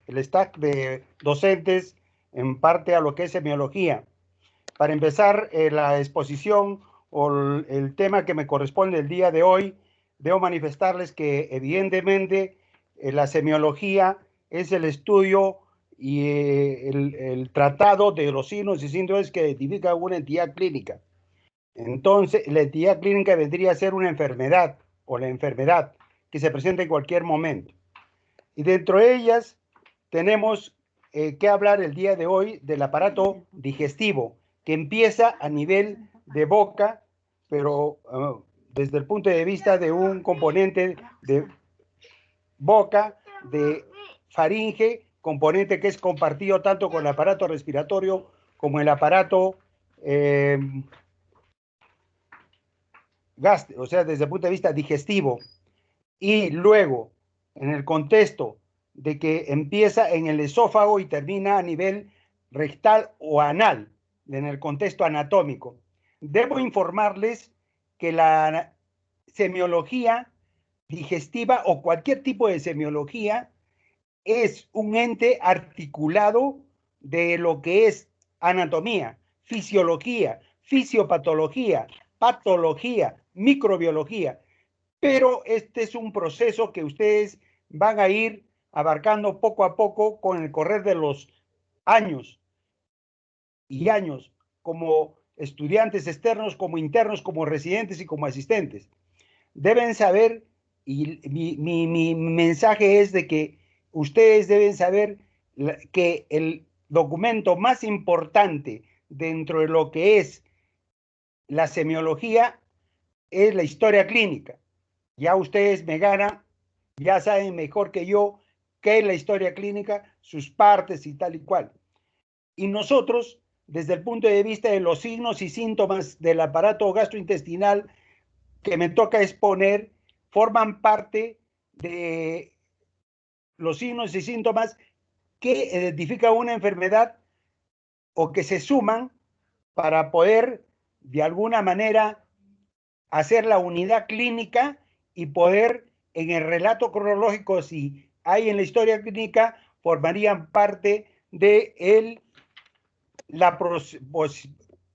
el stack de docentes en parte a lo que es semiología. Para empezar la exposición o el tema que me corresponde el día de hoy, debo manifestarles que evidentemente la semiología es el estudio y el tratado de los signos y síndromes que identifica una entidad clínica. Entonces, la entidad clínica vendría a ser una enfermedad o la enfermedad que se presenta en cualquier momento. Y dentro de ellas tenemos que hablar el día de hoy del aparato digestivo, que empieza a nivel de boca, pero desde el punto de vista de un componente de boca, de faringe, componente que es compartido tanto con el aparato respiratorio como el aparato gástrico, o sea, desde el punto de vista digestivo. Y luego, en el contexto de que empieza en el esófago y termina a nivel rectal o anal, en el contexto anatómico. Debo informarles que la semiología digestiva o cualquier tipo de semiología es un ente articulado de lo que es anatomía, fisiología, fisiopatología, patología, microbiología, pero este es un proceso que ustedes van a ir abarcando poco a poco con el correr de los años y años, como estudiantes externos, como internos, como residentes y como asistentes. Deben saber, y mi mensaje es de que ustedes deben saber que el documento más importante dentro de lo que es la semiología es la historia clínica. Ya ustedes me ganan, ya saben mejor que yo qué es la historia clínica, sus partes y tal y cual. Y nosotros, desde el punto de vista de los signos y síntomas del aparato gastrointestinal que me toca exponer, forman parte de los signos y síntomas que identifican una enfermedad o que se suman para poder, de alguna manera, hacer la unidad clínica y poder, en el relato cronológico, si hay en la historia clínica, formarían parte de la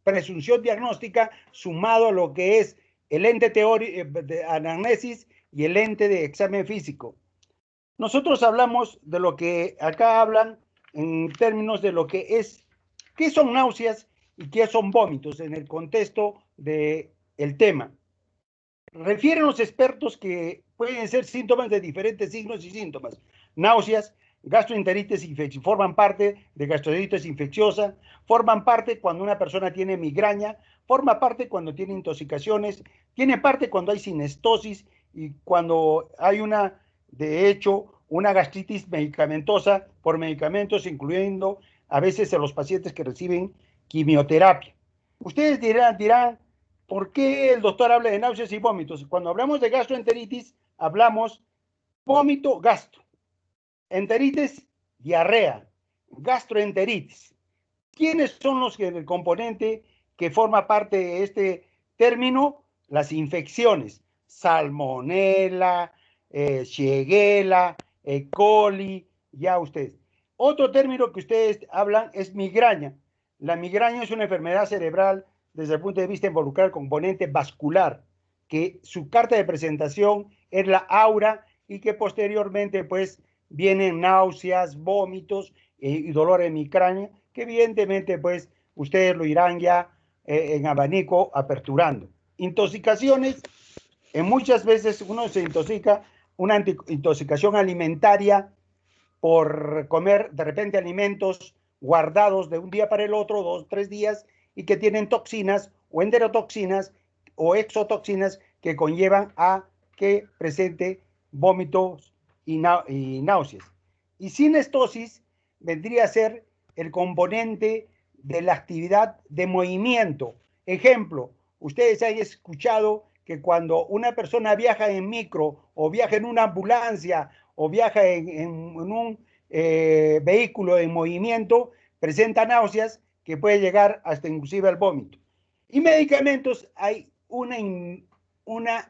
presunción diagnóstica sumado a lo que es el ente teórico de anamnesis y el ente de examen físico. Nosotros hablamos de lo que acá hablan en términos de lo que es, qué son náuseas y qué son vómitos en el contexto del tema. Refieren los expertos que pueden ser síntomas de diferentes signos y síntomas. Náuseas, gastroenteritis infecciosa, forman parte de gastroenteritis infecciosa, forman parte cuando una persona tiene migraña, forma parte cuando tiene intoxicaciones, tiene parte cuando hay sinestosis y cuando hay de hecho, una gastritis medicamentosa por medicamentos, incluyendo a veces a los pacientes que reciben quimioterapia. Ustedes dirán, ¿por qué el doctor habla de náuseas y vómitos? Cuando hablamos de gastroenteritis, hablamos vómito, gastro. Enteritis, diarrea. Gastroenteritis. ¿Quiénes son el componente que forma parte de este término? Las infecciones. Salmonella, Shigella, E. coli, ya ustedes. Otro término que ustedes hablan es migraña. La migraña es una enfermedad cerebral desde el punto de vista involucrar el componente vascular, que su carta de presentación es la aura y que posteriormente pues vienen náuseas, vómitos y dolor en migraña, que evidentemente pues ustedes lo irán ya en abanico aperturando. Intoxicaciones, muchas veces uno se intoxica, una intoxicación alimentaria por comer de repente alimentos guardados de un día para el otro, 2, 3 días, y que tienen toxinas o enterotoxinas o exotoxinas que conllevan a que presente vómitos y náuseas. Y sinestosis vendría a ser el componente de la actividad de movimiento. Ejemplo, ustedes han escuchado que cuando una persona viaja en micro o viaja en una ambulancia o viaja en un vehículo en movimiento, presenta náuseas que puede llegar hasta inclusive al vómito. Y medicamentos, hay una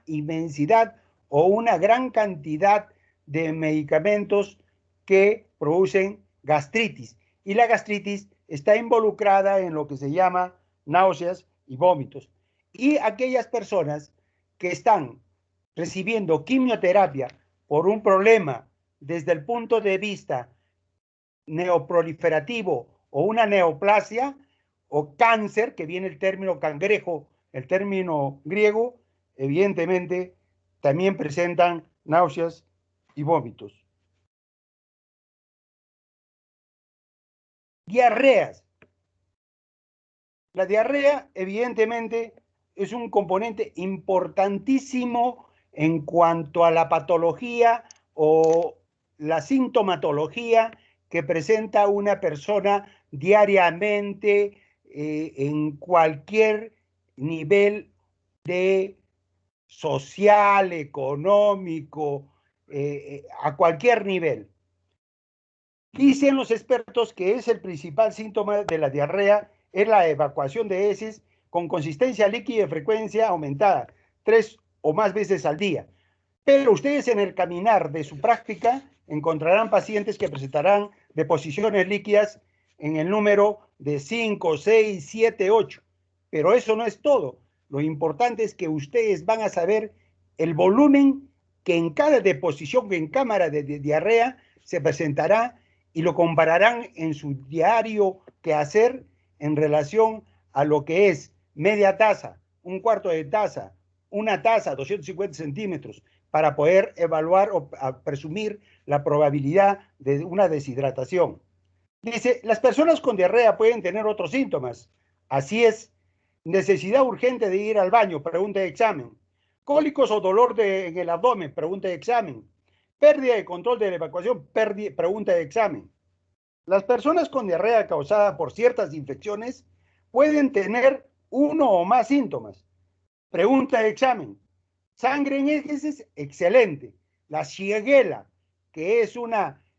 inmensidad o una gran cantidad de medicamentos que producen gastritis. Y la gastritis está involucrada en lo que se llama náuseas y vómitos. Y aquellas personas que están recibiendo quimioterapia por un problema desde el punto de vista neoproliferativo o una neoplasia o cáncer, que viene el término cangrejo, el término griego, evidentemente también presentan náuseas y vómitos. Diarreas. La diarrea, evidentemente, es un componente importantísimo en cuanto a la patología o la sintomatología que presenta una persona diariamente en cualquier nivel de social, económico, a cualquier nivel. Dicen los expertos que es el principal síntoma de la diarrea es la evacuación de heces con consistencia líquida y frecuencia aumentada, 3 o más veces al día. Pero ustedes en el caminar de su práctica encontrarán pacientes que presentarán deposiciones líquidas en el número de 5, 6, 7, 8. Pero eso no es todo. Lo importante es que ustedes van a saber el volumen que en cada deposición en cámara de diarrea se presentará y lo compararán en su diario quehacer en relación a lo que es media taza, un cuarto de taza, una taza, 250 centímetros, para poder evaluar o presumir la probabilidad de una deshidratación. Dice, las personas con diarrea pueden tener otros síntomas. Así es, necesidad urgente de ir al baño, pregunta de examen. Cólicos o dolor en el abdomen, pregunta de examen. Pérdida de control de la evacuación, pregunta de examen. Las personas con diarrea causada por ciertas infecciones pueden tener uno o más síntomas. Pregunta de examen. Sangre en heces, excelente. La Shigella, que es un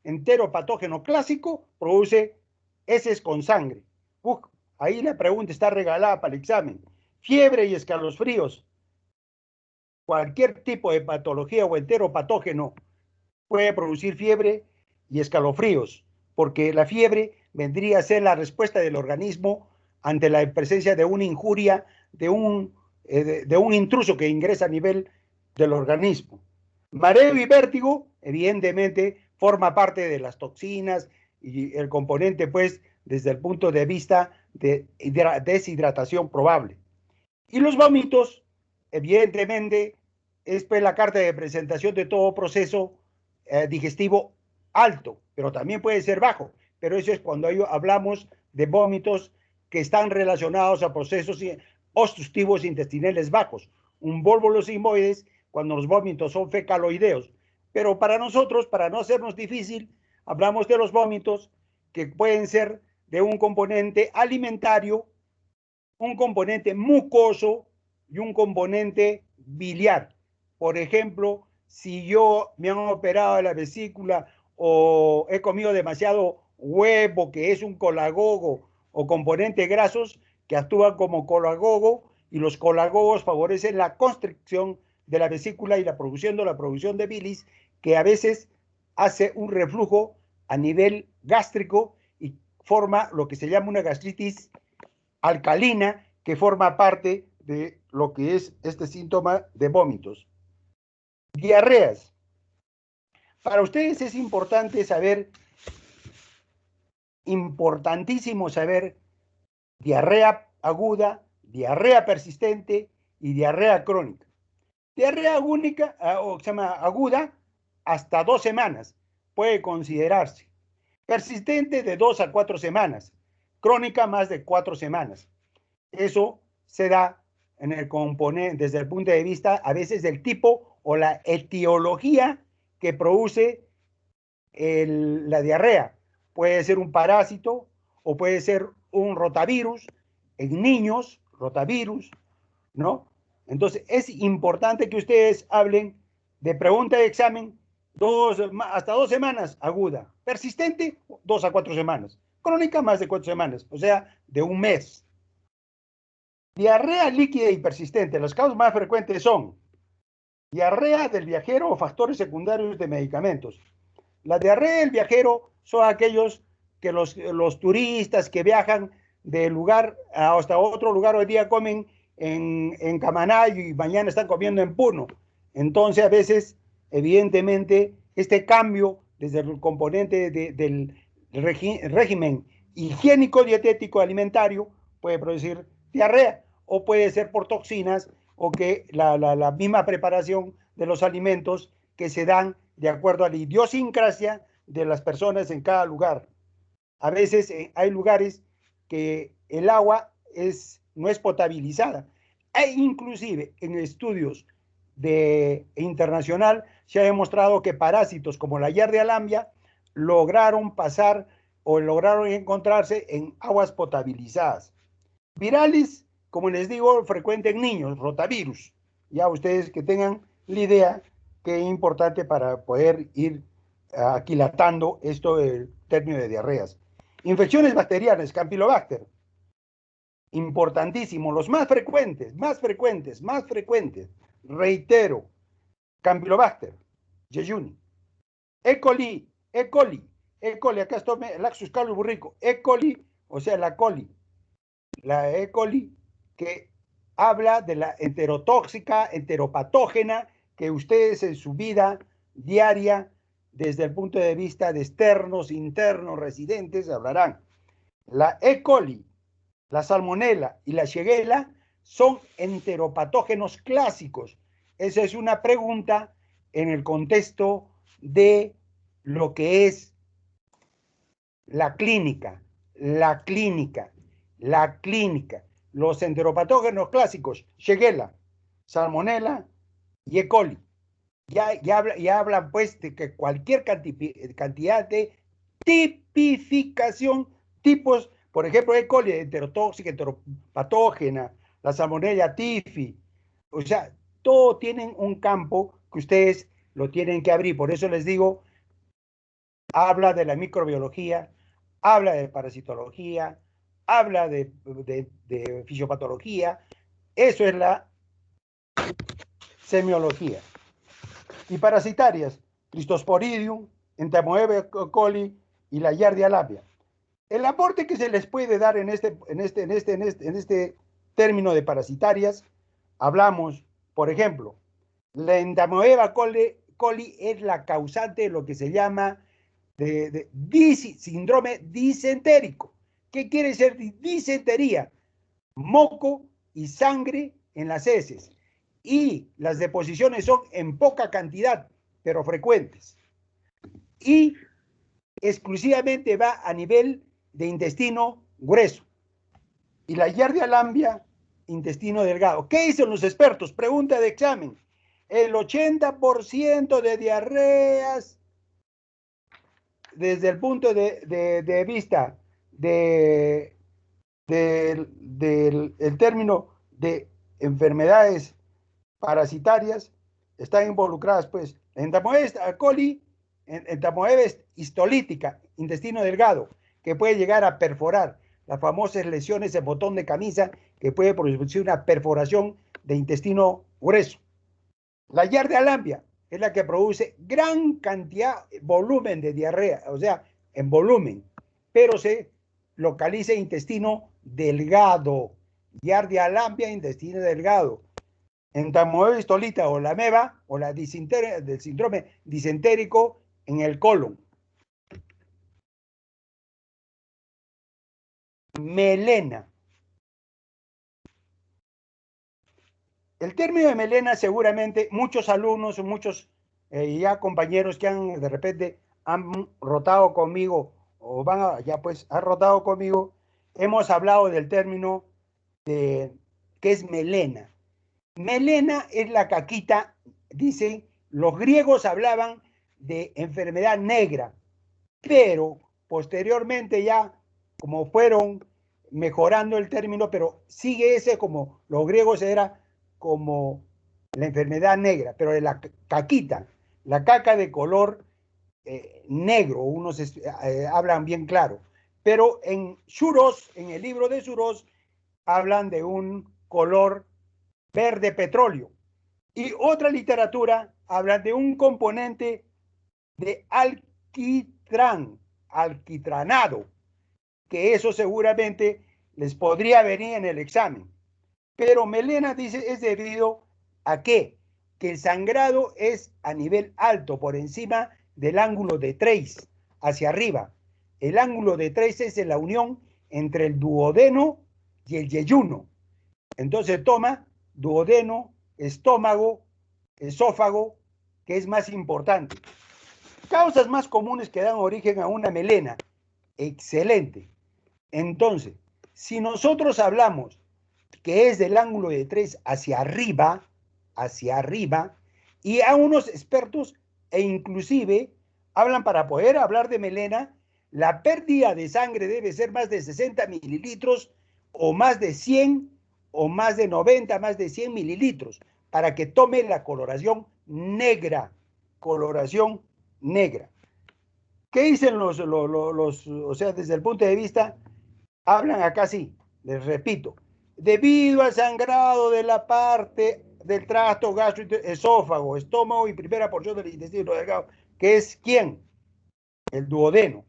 enteropatógeno clásico, produce heces con sangre. Ahí la pregunta está regalada para el examen. Fiebre y escalofríos. Cualquier tipo de patología o enteropatógeno puede producir fiebre y escalofríos, porque la fiebre vendría a ser la respuesta del organismo ante la presencia de una injuria, de un intruso que ingresa a nivel del organismo. Mareo y vértigo, evidentemente, forma parte de las toxinas y el componente, pues, desde el punto de vista de deshidratación probable. Y los vómitos, evidentemente, es pues, la carta de presentación de todo proceso digestivo alto, pero también puede ser bajo. Pero eso es cuando hablamos de vómitos que están relacionados a procesos obstructivos intestinales bajos. Un bólvulo sigmoides cuando los vómitos son fecaloideos. Pero para nosotros, para no hacernos difícil, hablamos de los vómitos que pueden ser de un componente alimentario, un componente mucoso y un componente biliar. Por ejemplo, si yo me han operado de la vesícula o he comido demasiado huevo, que es un colagogo, o componentes grasos que actúan como colagogo, y los colagogos favorecen la constricción de la vesícula y la producción de bilis, que a veces hace un reflujo a nivel gástrico y forma lo que se llama una gastritis alcalina, que forma parte de lo que es este síntoma de vómitos. Diarreas. Para ustedes es importantísimo saber diarrea aguda, diarrea persistente y diarrea crónica. Diarrea única, o se llama aguda, hasta 2 semanas puede considerarse. Persistente de 2 a 4 semanas. Crónica más de 4 semanas. Eso se da en el componente, desde el punto de vista a veces del tipo o la etiología que produce la diarrea. Puede ser un parásito o puede ser un rotavirus en niños, rotavirus, ¿no? Entonces es importante que ustedes hablen de pregunta de examen hasta 2 semanas aguda, persistente 2 a 4 semanas, crónica más de 4 semanas, o sea, de un mes. Diarrea líquida y persistente. Las causas más frecuentes son diarrea del viajero o factores secundarios de medicamentos. La diarrea del viajero son aquellos que los turistas que viajan de lugar hasta otro lugar, hoy día comen en Camanayo y mañana están comiendo en Puno. Entonces, a veces, evidentemente, este cambio desde el componente del régimen higiénico, dietético, alimentario, puede producir diarrea o puede ser por toxinas o que la misma preparación de los alimentos que se dan de acuerdo a la idiosincrasia de las personas en cada lugar. A veces hay lugares que el agua no es potabilizada. E inclusive en estudios internacional se ha demostrado que parásitos como la Yerdia lambia lograron pasar o lograron encontrarse en aguas potabilizadas. Virales, como les digo, frecuente en niños, rotavirus. Ya ustedes que tengan la idea que es importante para poder ir aquilatando esto del término de diarreas. Infecciones bacterianas, Campylobacter, importantísimo, los más frecuentes, reitero, Campylobacter jejuni, E. coli, acá está Laxus calus burrico, E. coli, o sea, la E. coli, que habla de la enterotóxica, enteropatógena, que ustedes en su vida diaria, desde el punto de vista de externos, internos, residentes, hablarán. La E. coli, la salmonela y la shigella son enteropatógenos clásicos. Esa es una pregunta en el contexto de lo que es la clínica. Los enteropatógenos clásicos, shigella, salmonela y E. coli. Ya hablan pues de que cualquier cantidad de tipificación, tipos, por ejemplo, E. coli, enterotóxica, enteropatógena, la salmonella tifi, o sea, todo tienen un campo que ustedes lo tienen que abrir. Por eso les digo, habla de la microbiología, habla de parasitología, habla de fisiopatología, eso es la semiología. Y parasitarias, Cristosporidium, Entamoeba coli y la Giardia lambia. El aporte que se les puede dar en este término de parasitarias, hablamos, por ejemplo, la Entamoeba coli es la causante de lo que se llama síndrome disentérico. ¿Qué quiere ser disentería? Moco y sangre en las heces. Y las deposiciones son en poca cantidad, pero frecuentes. Y exclusivamente va a nivel de intestino grueso. Y la Giardia lambia, intestino delgado. ¿Qué dicen los expertos? Pregunta de examen. El 80% de diarreas, desde el punto de vista del término de enfermedades parasitarias, están involucradas, pues, en Entamoeba coli, Entamoeba histolítica, intestino delgado, que puede llegar a perforar las famosas lesiones de botón de camisa, que puede producir una perforación de intestino grueso. La Giardia lambia es la que produce gran cantidad, volumen de diarrea, o sea, en volumen, pero se localiza en intestino delgado. Giardia lambia, intestino delgado. Entamoeba histolita o la ameba o la del síndrome disentérico en el colon. Melena. El término de melena, seguramente muchos alumnos, muchos ya compañeros que de repente han rotado conmigo o han rotado conmigo, hemos hablado del término que es melena. Melena es la caquita, dicen, los griegos hablaban de enfermedad negra, pero posteriormente ya, como fueron mejorando el término, pero sigue ese como los griegos era como la enfermedad negra, pero de la caquita, la caca de color negro, unos hablan bien claro, pero en Shuros, en el libro de Shuros, hablan de un color verde petróleo. Y otra literatura habla de un componente de alquitrán. alquitranado, que eso seguramente les podría venir en el examen. Pero melena dice es debido a qué? Que el sangrado es a nivel alto, por encima del ángulo de Treis, hacia arriba. El ángulo de Treis es la unión entre el duodeno y el yeyuno. Entonces toma duodeno, estómago, esófago, que es más importante. Causas más comunes que dan origen a una melena. Excelente. Entonces, si nosotros hablamos que es del ángulo de 3 hacia arriba, y a unos expertos e inclusive hablan para poder hablar de melena, la pérdida de sangre debe ser más de 60 mililitros o más de 100 o más de 90, más de 100 mililitros para que tome la coloración negra. Coloración negra. ¿Qué dicen o sea, desde el punto de vista, hablan acá sí, les repito, debido al sangrado de la parte del tracto gastroesófago, estómago y primera porción del intestino delgado, que es ¿quién? El duodeno.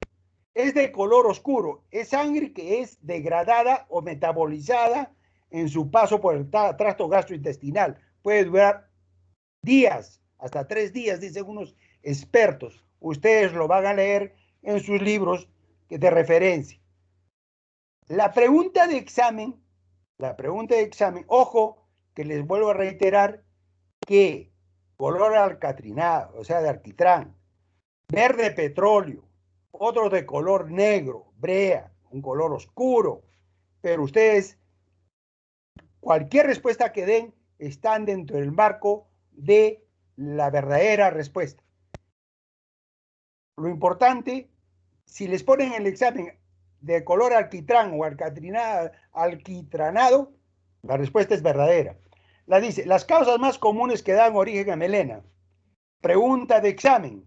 Es de color oscuro, es sangre que es degradada o metabolizada en su paso por el tracto gastrointestinal. Puede durar días, hasta 3 días, dicen unos expertos. Ustedes lo van a leer en sus libros de referencia. La pregunta de examen, ojo, que les vuelvo a reiterar que color alcatrinado, o sea, de alquitrán, verde petróleo, otro de color negro, brea, un color oscuro, pero ustedes, cualquier respuesta que den, están dentro del marco de la verdadera respuesta. Lo importante, si les ponen el examen de color alquitrán o alquitranado, la respuesta es verdadera. La dice, las causas más comunes que dan origen a melena. Pregunta de examen,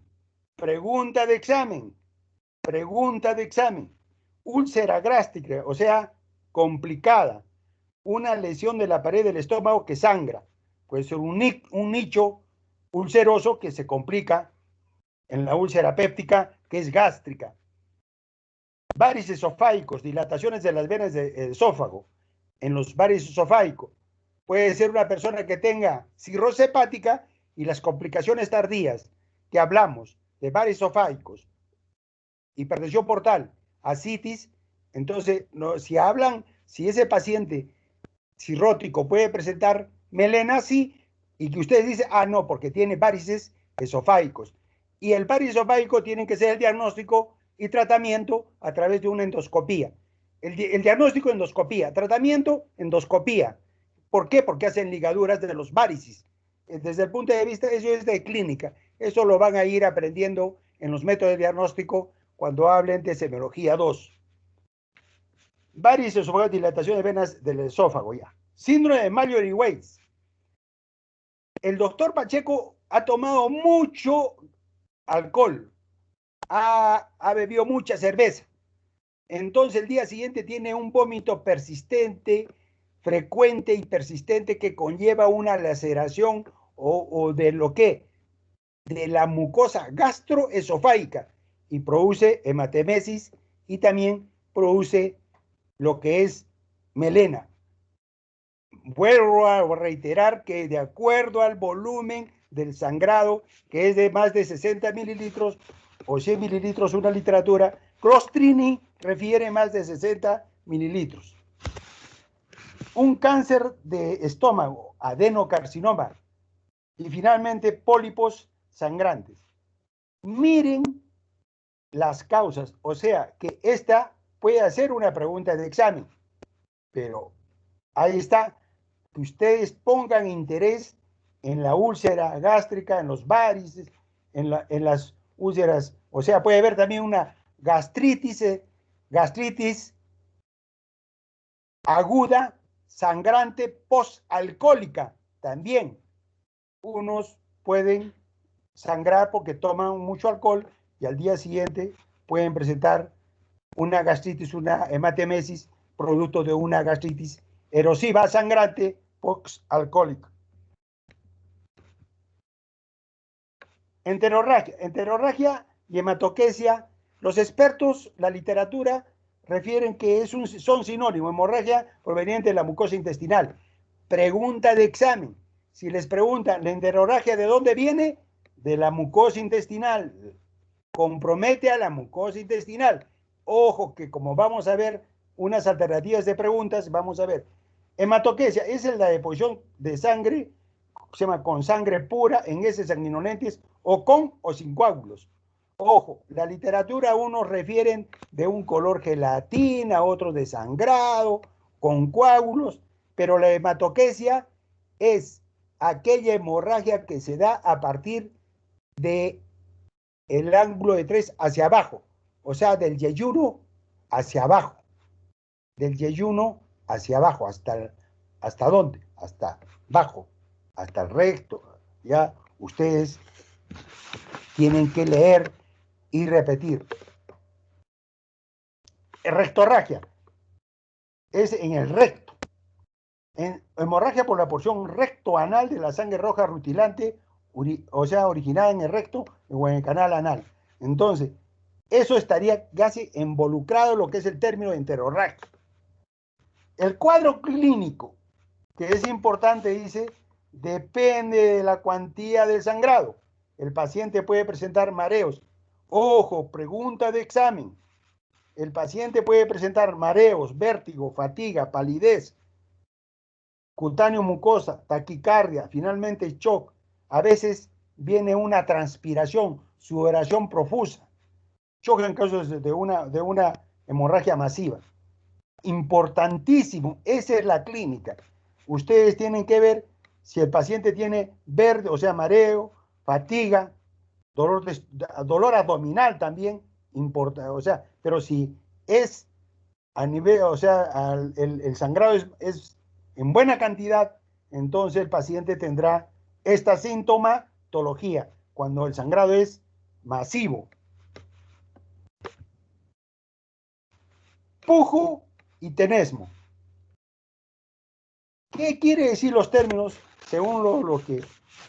pregunta de examen, pregunta de examen. Úlcera gástrica, o sea, complicada. Una lesión de la pared del estómago que sangra. Puede ser un nicho ulceroso que se complica en la úlcera péptica, que es gástrica. Varices esofágicos, dilataciones de las venas del esófago, en los varices esofágicos. Puede ser una persona que tenga cirrosis hepática y las complicaciones tardías que hablamos de varices esofágicos, hipertensión portal, ascitis. Entonces, no, si ese paciente cirrótico puede presentar melena, sí, y que ustedes dicen, no, porque tiene varices esofágicos. Y el varices esofágico tiene que ser el diagnóstico y tratamiento a través de una endoscopía. El diagnóstico, endoscopía. Tratamiento, endoscopía. ¿Por qué? Porque hacen ligaduras de los varices. Desde el punto de vista, eso es de clínica. Eso lo van a ir aprendiendo en los métodos de diagnóstico cuando hablen de semiología 2. Varices esofágicos, dilatación de venas del esófago ya. Síndrome de Mallory-Weiss. El doctor Pacheco ha tomado mucho alcohol, ha bebido mucha cerveza. Entonces el día siguiente tiene un vómito persistente, frecuente y persistente que conlleva una laceración o de lo que, de la mucosa gastroesofágica y produce hematemesis y también produce lo que es melena. Vuelvo a reiterar que de acuerdo al volumen del sangrado, que es de más de 60 mililitros o 100 mililitros una literatura, Clostrini refiere más de 60 mililitros. Un cáncer de estómago, adenocarcinoma, y finalmente pólipos sangrantes. Miren las causas, o sea que esta puede ser una pregunta de examen, pero ahí está, que ustedes pongan interés en la úlcera gástrica, en los varices, en las úlceras, o sea, puede haber también una gastritis aguda, sangrante, postalcohólica, también. Unos pueden sangrar porque toman mucho alcohol y al día siguiente pueden presentar una gastritis, una hematemesis, producto de una gastritis erosiva, sangrante, postalcohólica. Enterorragia y hematoquesia Los expertos, la literatura, refieren que son sinónimos, hemorragia proveniente de la mucosa intestinal. Pregunta de examen. Si les preguntan, ¿la hemorragia de dónde viene? De la mucosa intestinal. Compromete a la mucosa intestinal. Ojo que como vamos a ver unas alternativas de preguntas, vamos a ver. Hematoquesia es la deposición de sangre, se llama con sangre pura en heces sanguinolentes o con o sin coágulos. Ojo, la literatura unos refieren de un color gelatina, otros de sangrado, con coágulos, pero la hematoquesia es aquella hemorragia que se da a partir de el ángulo de 3 hacia abajo, o sea, del yeyuno hacia abajo, del yeyuno hacia abajo, ¿hasta dónde? Hasta abajo, hasta el recto. Ya ustedes tienen que leer y repetir. Rectorragia es en el recto. Hemorragia por la porción recto-anal de la sangre roja rutilante, o sea, originada en el recto o en el canal anal. Entonces, eso estaría casi involucrado en lo que es el término de enterorragia. El cuadro clínico, que es importante, dice, depende de la cuantía del sangrado. El paciente puede presentar mareos. Ojo, pregunta de examen. El paciente puede presentar mareos, vértigo, fatiga, palidez, cutáneo mucosa, taquicardia, finalmente shock. A veces viene una transpiración, sudoración profusa. Shock en casos de una hemorragia masiva. Importantísimo, esa es la clínica. Ustedes tienen que ver si el paciente tiene verde, o sea, mareo, fatiga, dolor abdominal también, importa, o sea, pero si es a nivel, o sea, el sangrado es en buena cantidad, entonces el paciente tendrá esta sintomatología, cuando el sangrado es masivo. Pujo y tenesmo. ¿Qué quiere decir los términos según lo que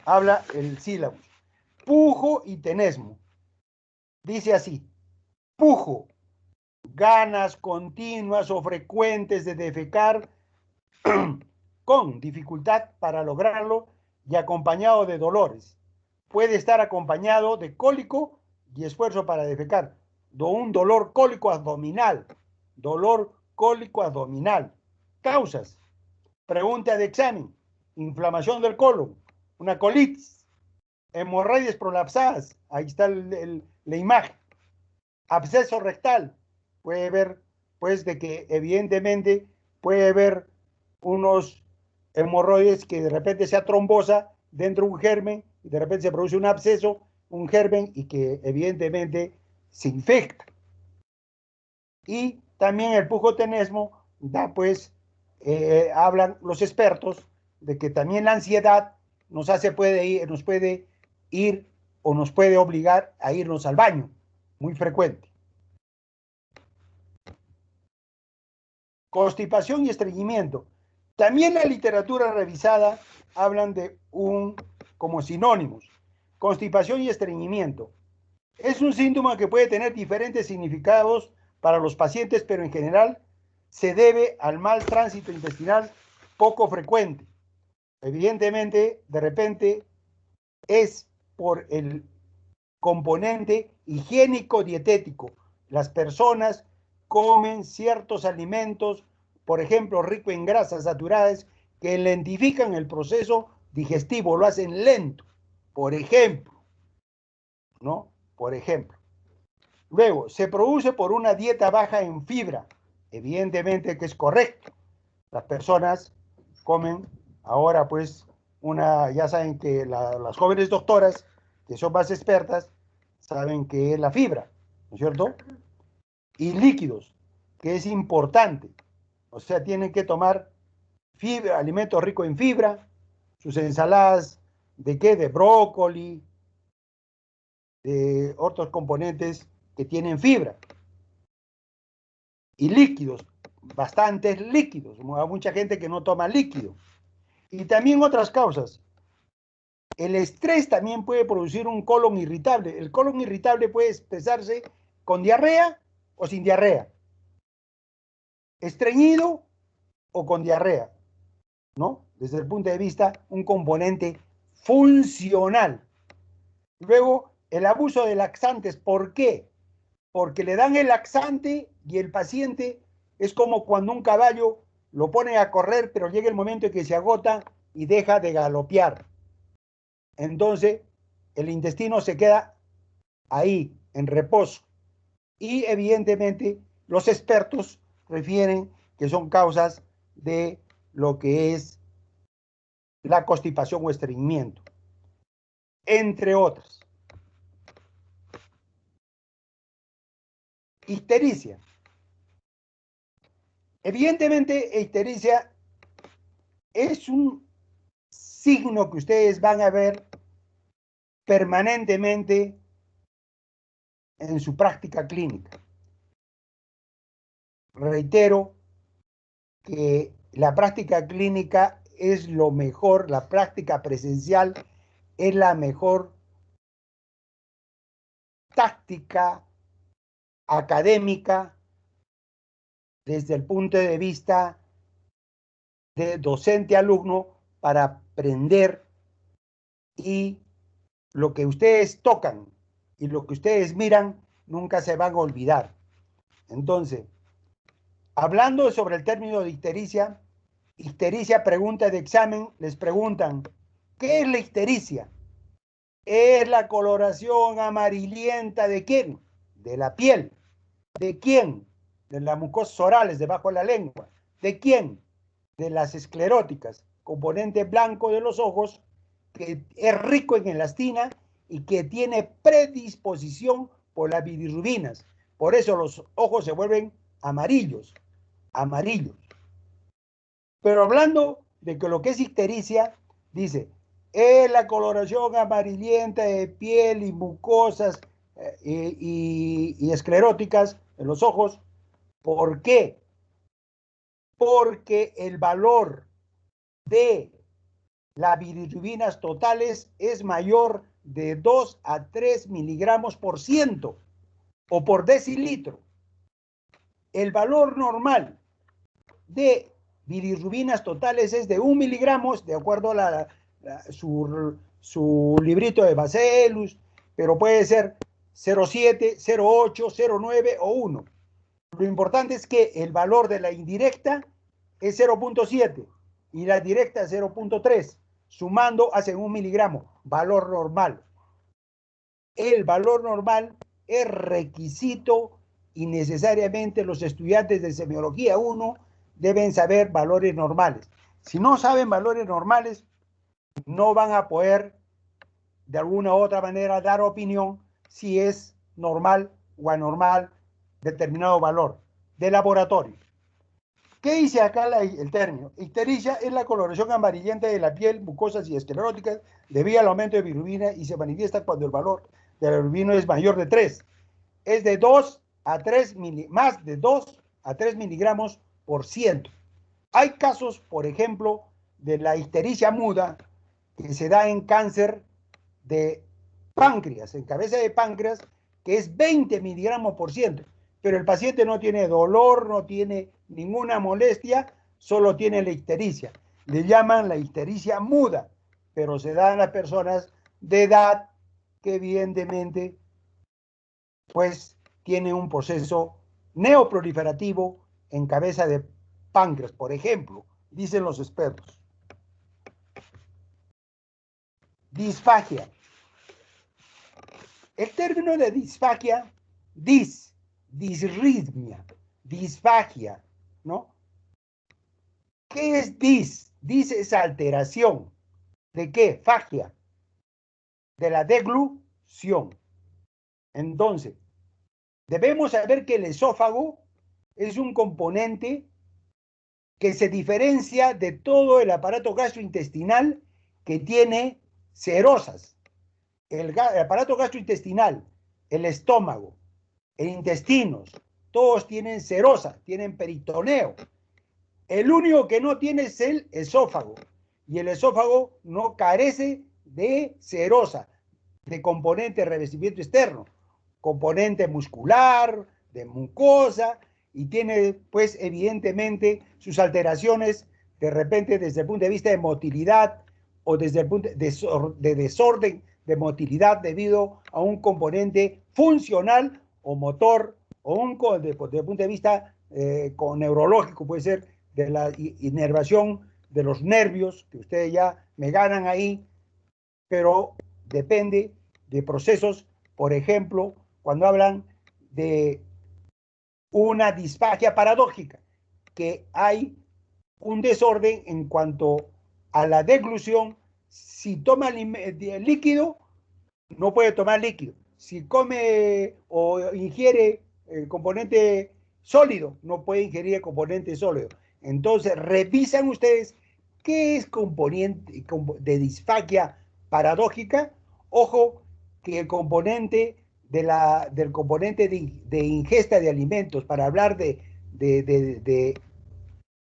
habla el sílabo? Pujo y tenesmo. Dice así, pujo, ganas continuas o frecuentes de defecar con dificultad para lograrlo y acompañado de dolores. Puede estar acompañado de cólico y esfuerzo para defecar. Un dolor cólico abdominal. Dolor cólico abdominal. Causas. Pregunta de examen. Inflamación del colon. Una colitis. Hemorroides prolapsadas. Ahí está la imagen. Absceso rectal. Puede ver, pues, de que evidentemente puede haber unos hemorroides que de repente sea trombosa dentro de un germen y de repente se produce un absceso, un germen y que evidentemente se infecta. Y también el pujotenesmo da pues, hablan los expertos de que también la ansiedad nos puede ir o nos puede obligar a irnos al baño, muy frecuente. Constipación y estreñimiento. También la literatura revisada hablan de como sinónimos. Constipación y estreñimiento. Es un síntoma que puede tener diferentes significados para los pacientes, pero en general se debe al mal tránsito intestinal poco frecuente. Evidentemente, de repente, es por el componente higiénico-dietético. Las personas comen ciertos alimentos, por ejemplo, ricos en grasas saturadas, que lentifican el proceso digestivo, lo hacen lento, por ejemplo, ¿no? Por ejemplo. Luego, se produce por una dieta baja en fibra, evidentemente que es correcto. Las personas comen ahora, pues, ya saben que las jóvenes doctoras, que son más expertas, saben que es la fibra, ¿no es cierto? Y líquidos, que es importante. O sea, tienen que tomar fibra, alimentos ricos en fibra, sus ensaladas, ¿de qué? De brócoli, de otros componentes que tienen fibra. Y líquidos, bastantes líquidos. Hay mucha gente que no toma líquido. Y también otras causas. El estrés también puede producir un colon irritable. El colon irritable puede expresarse ¿Con diarrea o sin diarrea? ¿Estreñido o con diarrea? ¿No? Desde el punto de vista, un componente funcional. Luego, el abuso de laxantes. ¿Por qué? Porque le dan el laxante y el paciente es como cuando un caballo lo ponen a correr, pero llega el momento en que se agota y deja de galopear. Entonces, el intestino se queda ahí, en reposo. Y evidentemente, los expertos refieren que son causas de lo que es la constipación o estreñimiento, entre otras. Ictericia. Evidentemente, ictericia es un signo que ustedes van a ver permanentemente en su práctica clínica. Reitero que la práctica clínica es lo mejor, la práctica presencial es la mejor táctica académica desde el punto de vista de docente-alumno para aprender, y lo que ustedes tocan y lo que ustedes miran nunca se van a olvidar. Entonces, hablando sobre el término de ictericia, pregunta de examen, les preguntan, ¿qué es la ictericia? Es la coloración amarillenta ¿de quién? De la piel. ¿De quién? De las mucosas orales debajo de la lengua. ¿De quién? De las escleróticas, componente blanco de los ojos, que es rico en elastina y que tiene predisposición por las bilirrubinas. Por eso los ojos se vuelven amarillos. Pero hablando de que lo que es ictericia, dice, es la coloración amarillenta de piel y mucosas y escleróticas en los ojos. ¿Por qué? Porque el valor de las bilirrubinas totales es mayor de 2 a 3 miligramos por ciento o por decilitro. El valor normal de bilirrubinas totales es de 1 miligramos, de acuerdo a su librito de Bacillus, pero puede ser 0,7, 0,8, 0,9 o 1. Lo importante es que el valor de la indirecta es 0,7 y la directa es 0,3. Sumando hacen 1 miligramo, valor normal. El valor normal es requisito y necesariamente los estudiantes de semiología 1 deben saber valores normales. Si no saben valores normales, no van a poder de alguna u otra manera dar opinión si es normal o anormal determinado valor de laboratorio. ¿Qué dice acá el término? Ictericia es la coloración amarillenta de la piel, mucosas y escleróticas debido al aumento de bilirrubina y se manifiesta cuando el valor de la bilirrubina es mayor de 3. Es de 2 a 3 más de 2 a 3 miligramos por ciento. Hay casos, por ejemplo, de la ictericia muda que se da en cáncer de páncreas, en cabeza de páncreas, que es 20 miligramos por ciento, pero el paciente no tiene dolor, no tiene ninguna molestia, solo tiene la ictericia. Le llaman la ictericia muda, pero se da en las personas de edad que evidentemente pues tiene un proceso neoproliferativo en cabeza de páncreas, por ejemplo, dicen los expertos. Disfagia. El término de disfagia, disritmia, disfagia, ¿no? ¿Qué es dis? Dis es alteración. ¿De qué? Fagia. De la deglución. Entonces, debemos saber que el esófago es un componente que se diferencia de todo el aparato gastrointestinal que tiene serosas. El aparato gastrointestinal, el estómago, el intestinos, todos tienen serosa, tienen peritoneo. El único que no tiene es el esófago. Y el esófago no carece de serosa, de componente de revestimiento externo, componente muscular, de mucosa, y tiene, pues, evidentemente, sus alteraciones, de repente, desde el punto de vista de motilidad o desde el punto de desorden de motilidad debido a un componente funcional o motor, o desde el punto de vista neurológico, puede ser de la inervación de los nervios, que ustedes ya me ganan ahí, pero depende de procesos, por ejemplo, cuando hablan de una disfagia paradójica, que hay un desorden en cuanto a la deglución. Si toma líquido, no puede tomar líquido. Si come o ingiere el componente sólido, no puede ingerir el componente sólido. Entonces, revisan ustedes qué es componente de disfagia paradójica. Ojo, que el componente del componente de ingesta de alimentos, para hablar de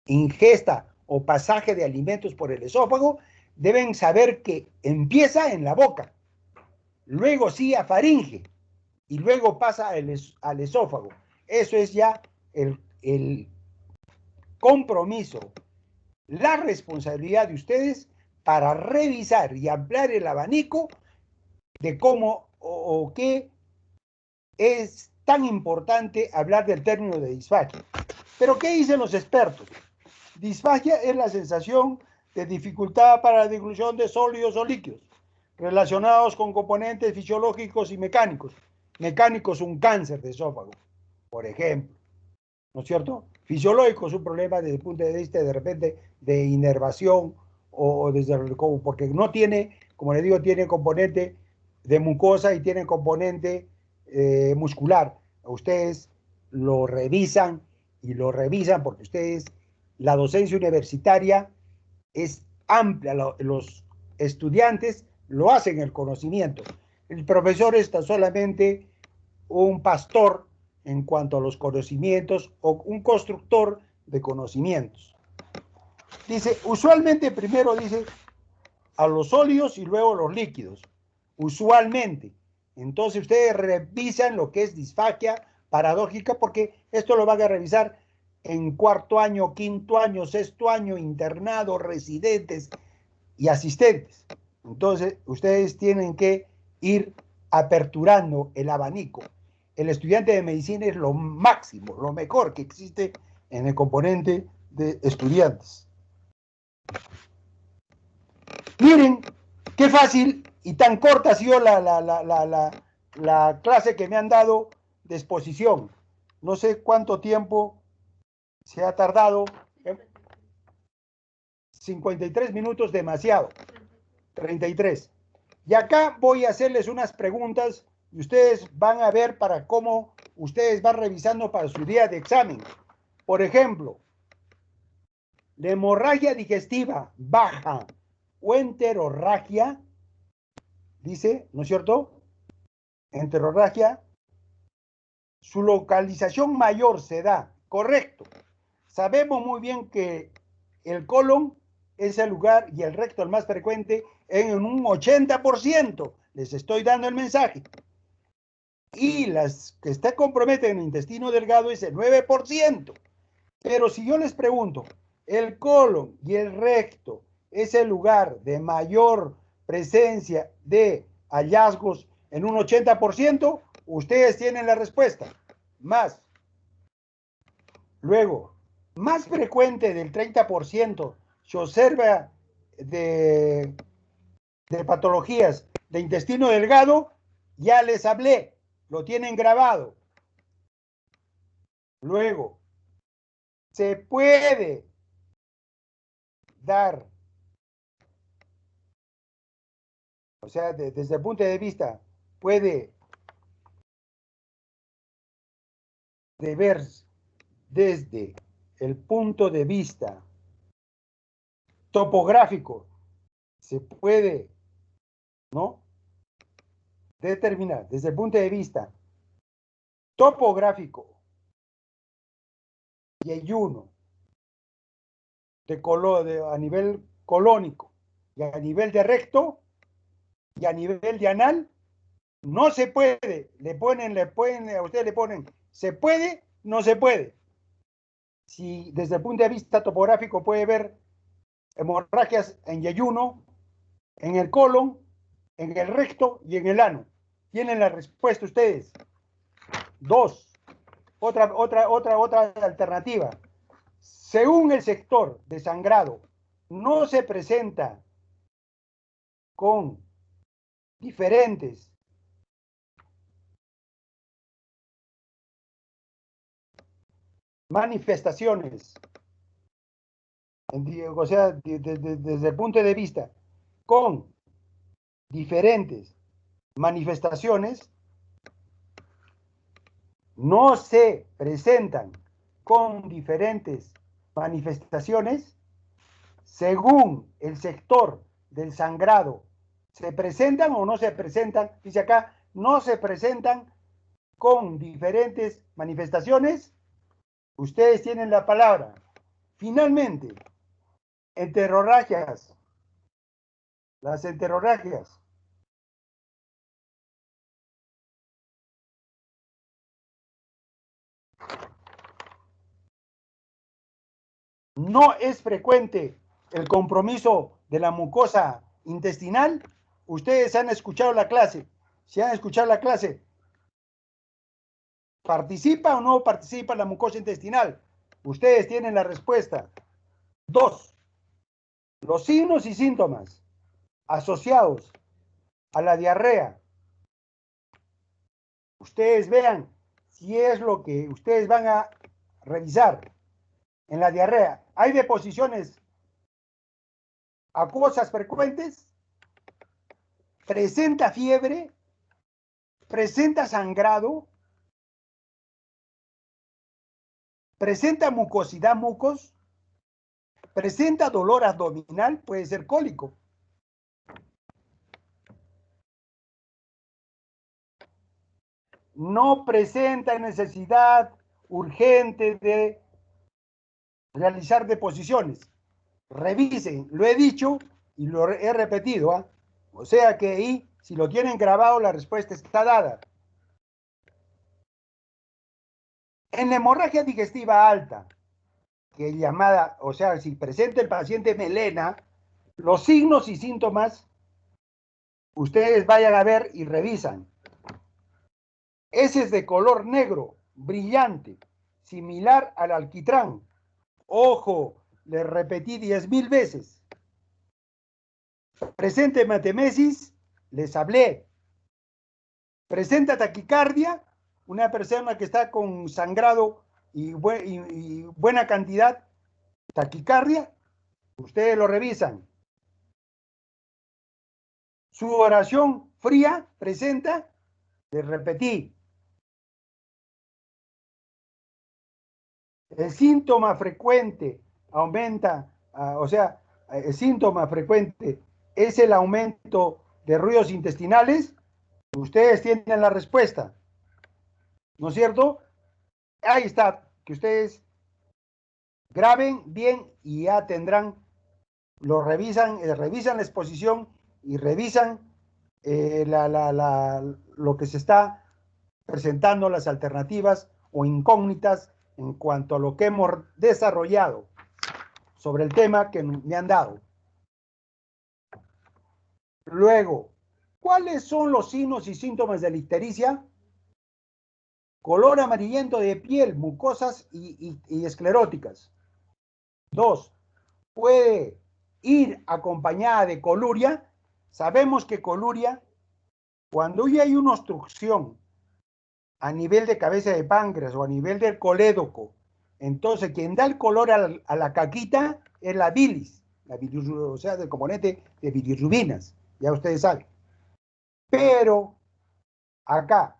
ingesta o pasaje de alimentos por el esófago, deben saber que empieza en la boca, luego sí a faringe y luego pasa al esófago. Eso es ya el compromiso, la responsabilidad de ustedes para revisar y ampliar el abanico de cómo o qué es tan importante hablar del término de disfagia. Pero ¿qué dicen los expertos? Disfagia es la sensación de dificultad para la deglución de sólidos o líquidos relacionados con componentes fisiológicos y mecánicos. Mecánicos, un cáncer de esófago, por ejemplo, ¿no es cierto? Fisiológico es un problema desde el punto de vista de repente de inervación o desde porque no tiene, como le digo, tiene componente de mucosa y tiene componente muscular. Ustedes lo revisan y lo revisan porque ustedes, la docencia universitaria es amplia, los estudiantes lo hacen el conocimiento. El profesor está solamente un pastor en cuanto a los conocimientos o un constructor de conocimientos. Dice, usualmente primero dice a los sólidos y luego los líquidos. Usualmente. Entonces ustedes revisan lo que es disfagia paradójica, porque esto lo van a revisar en cuarto año, quinto año, sexto año, internados, residentes y asistentes. Entonces ustedes tienen que ir aperturando el abanico. El estudiante de medicina es lo máximo, lo mejor que existe en el componente de estudiantes. Miren qué fácil y tan corta ha sido la clase que me han dado de exposición. No sé cuánto tiempo se ha tardado. 53 minutos, demasiado. 33. Y acá voy a hacerles unas preguntas y ustedes van a ver para cómo ustedes van revisando para su día de examen. Por ejemplo, la hemorragia digestiva baja o enterorragia, dice, ¿no es cierto? Enterorragia, su localización mayor se da, correcto. Sabemos muy bien que el colon es el lugar y el recto el más frecuente en un 80%. Les estoy dando el mensaje. Y las que está comprometen en el intestino delgado es el 9%. Pero si yo les pregunto, el colon y el recto es el lugar de mayor presencia de hallazgos en un 80%, ustedes tienen la respuesta. Más. Luego, más frecuente del 30% se observa de patologías de intestino delgado, ya les hablé, lo tienen grabado. Luego, se puede dar, o sea, desde el punto de vista, puede ver desde el punto de vista topográfico, se puede, ¿no?, determinar desde el punto de vista topográfico y ayuno a nivel colónico y a nivel de recto y a nivel de anal, No se puede. A ustedes le ponen, se puede, no se puede. Si desde el punto de vista topográfico puede ver hemorragias en yeyuno, en el colon, en el recto y en el ano. Tienen la respuesta ustedes. Dos. Otra alternativa. Según el sector de sangrado, no se presenta con diferentes manifestaciones, o sea, desde el punto de vista, con diferentes manifestaciones, no se presentan con diferentes manifestaciones, según el sector del sangrado, ¿se presentan o no se presentan? Dice acá, no se presentan con diferentes manifestaciones. Ustedes tienen la palabra. Finalmente, enterorragias. Las enterorragias. No es frecuente el compromiso de la mucosa intestinal. Ustedes han escuchado la clase. Si han escuchado la clase, ¿participa o no participa la mucosa intestinal? Ustedes tienen la respuesta. Dos, los signos y síntomas asociados a la diarrea. Ustedes vean si es lo que ustedes van a revisar en la diarrea. ¿Hay deposiciones acuosas frecuentes? ¿Presenta fiebre? ¿Presenta sangrado? ¿Presenta mucosidad mucos? ¿Presenta dolor abdominal? Puede ser cólico. No presenta necesidad urgente de realizar deposiciones. Revisen, lo he dicho y lo he repetido. ¿eh? O sea que ahí, si lo tienen grabado, la respuesta está dada. En la hemorragia digestiva alta, que es llamada, o sea, si presenta el paciente melena, los signos y síntomas, ustedes vayan a ver y revisan. Ese es de color negro, brillante, similar al alquitrán. Ojo, le repetí 10.000 veces. Presente hematemesis, les hablé. Presenta taquicardia, una persona que está con sangrado y buena cantidad, taquicardia, ustedes lo revisan. Su oración fría presenta, les repetí. El síntoma frecuente aumenta, o sea, el síntoma frecuente es el aumento de ruidos intestinales. Ustedes tienen la respuesta, ¿no es cierto? Ahí está, que ustedes graben bien y ya tendrán, lo revisan, revisan la exposición y revisan lo que se está presentando, las alternativas o incógnitas en cuanto a lo que hemos desarrollado sobre el tema que me han dado. Luego, ¿cuáles son los signos y síntomas de la ictericia? Color amarillento de piel, mucosas y escleróticas. Dos, puede ir acompañada de coluria. Sabemos que coluria, cuando ya hay una obstrucción a nivel de cabeza de páncreas o a nivel del colédoco, entonces quien da el color a la caquita es la bilis, o sea, del componente de bilirrubinas, ya ustedes saben. Pero acá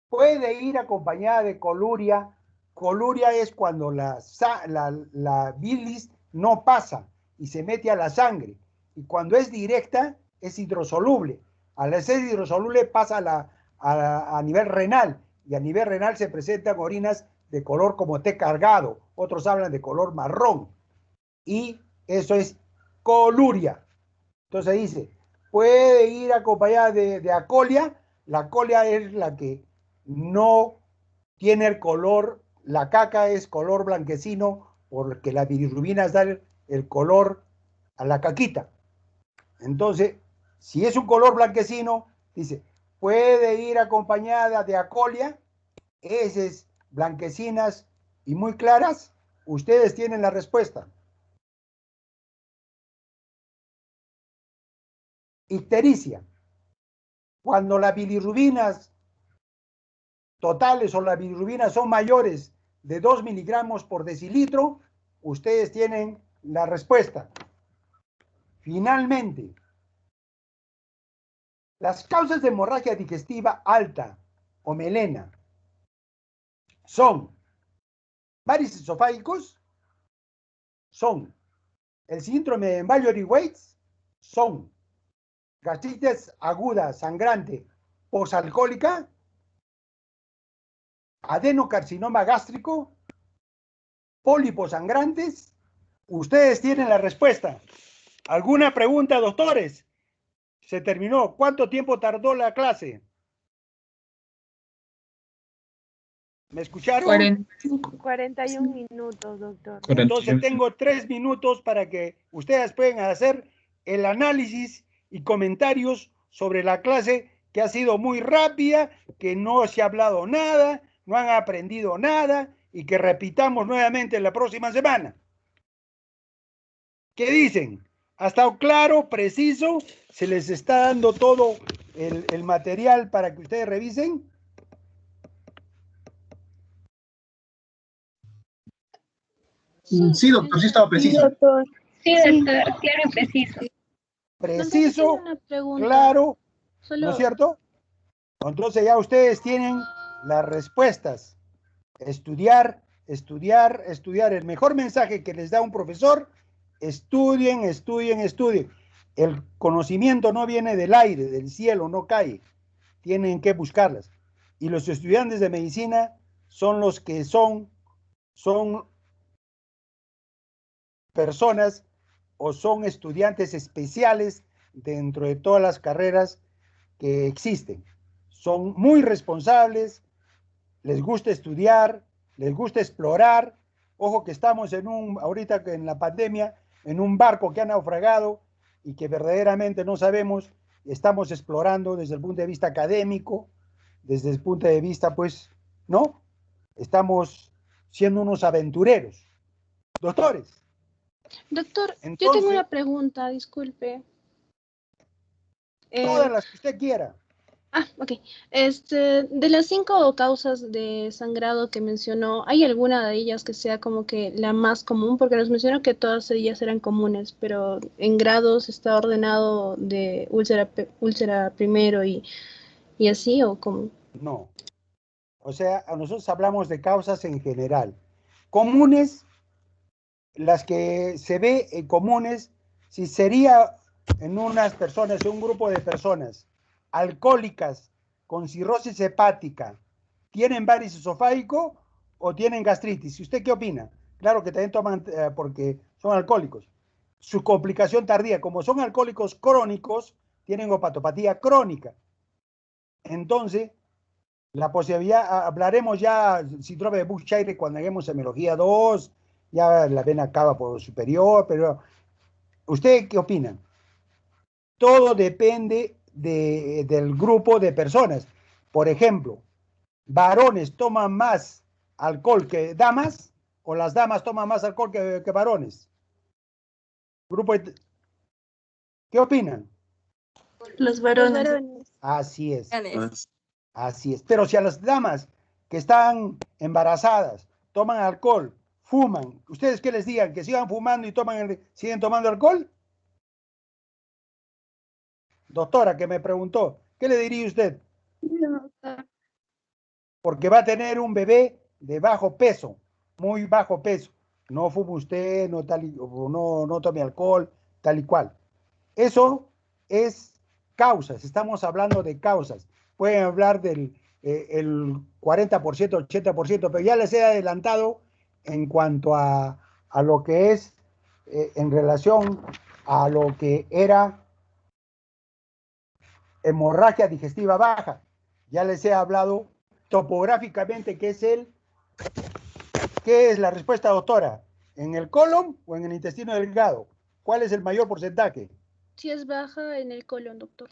puede ir acompañada de coluria. Coluria es cuando la bilis no pasa y se mete a la sangre. Y cuando es directa, es hidrosoluble. Al ser hidrosoluble pasa a nivel renal. Y a nivel renal se presentan orinas de color como té cargado. Otros hablan de color marrón. Y eso es coluria. Entonces dice, puede ir acompañada de acolia la colia es la que no tiene el color, la caca es color blanquecino, porque la bilirrubina da el color a la caquita. Entonces, si es un color blanquecino, dice, puede ir acompañada de acolia, heces blanquecinas y muy claras. Ustedes tienen la respuesta. Ictericia. Cuando las bilirrubinas totales o las bilirrubinas son mayores de 2 miligramos por decilitro, ustedes tienen la respuesta. Finalmente, las causas de hemorragia digestiva alta o melena son varices esofágicos, son el síndrome de Mallory-Weiss, son gastritis aguda sangrante posalcohólica, adenocarcinoma gástrico, pólipos sangrantes. Ustedes tienen la respuesta. ¿Alguna pregunta, doctores? Se terminó. ¿Cuánto tiempo tardó la clase? ¿Me escucharon? 41 minutos, doctor. Entonces tengo 3 minutos para que ustedes puedan hacer el análisis y comentarios sobre la clase, que ha sido muy rápida, que no se ha hablado nada, no han aprendido nada, y que repitamos nuevamente la próxima semana. ¿Qué dicen? ¿Ha estado claro, preciso? ¿Se les está dando todo el material para que ustedes revisen? Sí, doctor, sí estaba preciso. Sí, doctor. Sí, doctor, claro y preciso. Preciso, claro, ¿no es cierto? Entonces ya ustedes tienen las respuestas. Estudiar, estudiar, estudiar. El mejor mensaje que les da un profesor: estudien, estudien, estudien. El conocimiento no viene del aire, del cielo, no cae. Tienen que buscarlas. Y los estudiantes de medicina son los que son personas o son estudiantes especiales dentro de todas las carreras que existen. Son muy responsables, les gusta estudiar, les gusta explorar. Ojo que estamos ahorita en la pandemia, en un barco que ha naufragado y que verdaderamente no sabemos, estamos explorando desde el punto de vista académico, desde el punto de vista, pues, ¿no? Estamos siendo unos aventureros. Doctores. Doctor, Entonces, yo tengo una pregunta, disculpe. Todas las que usted quiera. Ok. De las 5 causas de sangrado que mencionó, ¿hay alguna de ellas que sea como que la más común? Porque nos mencionó que todas ellas eran comunes, pero en grados está ordenado de úlcera primero y así, ¿o cómo? No. O sea, nosotros hablamos de causas en general. Comunes, las que se ve comunes, si sería en unas personas, en un grupo de personas alcohólicas con cirrosis hepática, ¿tienen varices esofágico o tienen gastritis? ¿Y usted qué opina? Claro que también toman porque son alcohólicos. Su complicación tardía, como son alcohólicos crónicos, tienen hepatopatía crónica. Entonces, la posibilidad, hablaremos ya síndrome de Busch-Chiari cuando hagamos hemología 2, ya la vena cava por superior, pero ¿usted qué opina? Todo depende del grupo de personas. Por ejemplo, varones toman más alcohol que damas, o las damas toman más alcohol que varones. ¿Qué opinan? Los varones. Así es. Así es. Pero si a las damas que están embarazadas toman alcohol, fuman, ¿ustedes qué les digan? ¿Que sigan fumando y siguen tomando alcohol? Doctora, que me preguntó, ¿qué le diría usted? No, Porque va a tener un bebé de bajo peso, muy bajo peso. No fume usted, no tome alcohol, tal y cual. Eso es causas, estamos hablando de causas. Pueden hablar del el 40%, 80%, pero ya les he adelantado en cuanto a lo que es en relación a lo que era hemorragia digestiva baja. Ya les he hablado topográficamente qué es la respuesta, doctora. ¿En el colon o en el intestino delgado? ¿Cuál es el mayor porcentaje? Si es baja en el colon, doctor.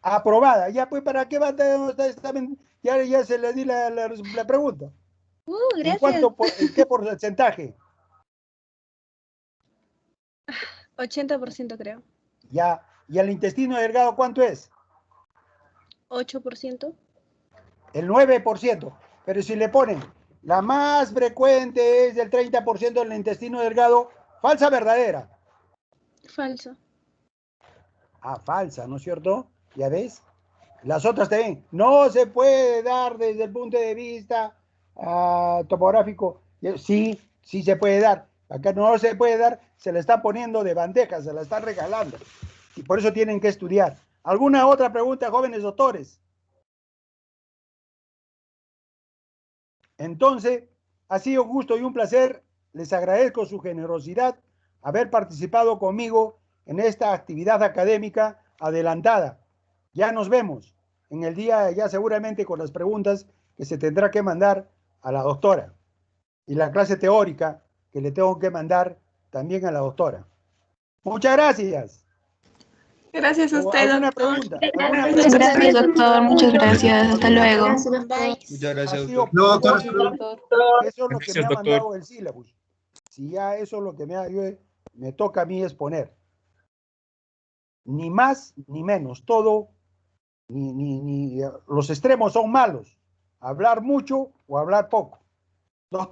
Aprobada. Ya, pues, ¿para qué va a estar examen? Ya se le di la pregunta. Gracias. ¿En qué porcentaje? 80% creo. Ya. ¿Y el intestino delgado cuánto es? 8%. El 9%. Pero si le ponen, la más frecuente es del 30% del intestino delgado, ¿falsa o verdadera? Falso. Ah, falsa, ¿no es cierto? ¿Ya ves? Las otras también. No se puede dar desde el punto de vista topográfico. Sí, sí se puede dar. Acá no se puede dar, se le está poniendo de bandeja, se la está regalando. Y por eso tienen que estudiar. ¿Alguna otra pregunta, jóvenes doctores? Entonces, ha sido un gusto y un placer. Les agradezco su generosidad, haber participado conmigo en esta actividad académica adelantada. Ya nos vemos en el día, ya seguramente con las preguntas que se tendrá que mandar a la doctora y la clase teórica que le tengo que mandar también a la doctora. Muchas gracias. Gracias a usted, ¿Alguna doctor. pregunta? ¿Alguna Muchas pregunta? gracias, doctor. Muchas gracias. Hasta luego. Muchas gracias, Ha sido doctor. No, doctor, eso es lo que me Gracias, ha doctor. mandado el sílabus. Si ya eso es lo que me toca a mí exponer. Ni más ni menos. Todo, los extremos son malos. Hablar mucho o hablar poco. Doctor.